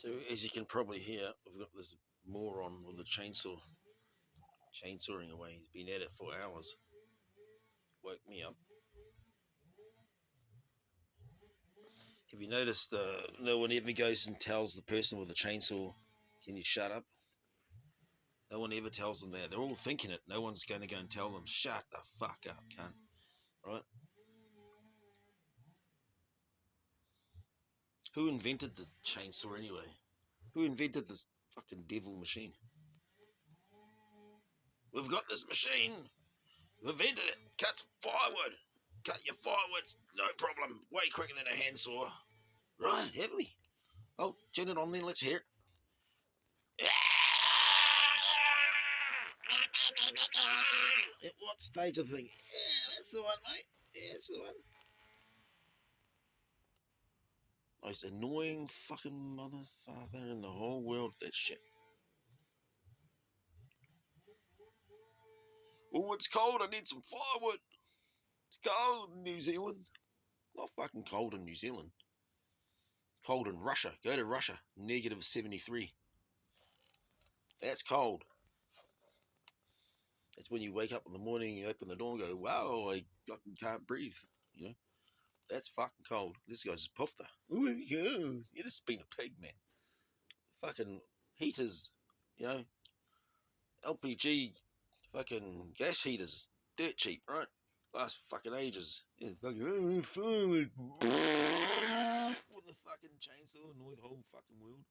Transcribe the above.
So as you can probably hear, we've got this moron with the chainsaw, chainsawing away. He's been at it for hours. Woke me up. Have you noticed no one ever goes and tells the person with the chainsaw, can you shut up? No one ever tells them that. They're all thinking it. No one's going to go and tell them, shut the fuck up, cunt. Right? Who invented the chainsaw anyway? Who invented this fucking devil machine? We've got this machine. We've invented it. Cuts firewood. Cut your firewood. No problem. Way quicker than a handsaw. Right, have we? Oh, turn it on then. Let's hear it. At what stage of the thing? Yeah, that's the one, mate. Yeah, that's the one. Most annoying fucking motherfucker in the whole world, that shit. Oh, it's cold. I need some firewood. It's cold in New Zealand. Not fucking cold in New Zealand. Cold in Russia. Go to Russia. -73. That's cold. That's when you wake up in the morning, you open the door and go, wow, I fucking can't breathe. You know? That's fucking cold. This guy's a puffer. Oh, yeah. You're just being a pig, man. Fucking heaters, you know, LPG, fucking gas heaters, dirt cheap, right? Last fucking ages. Yeah, fucking, with the fucking chainsaw, annoy the whole fucking world.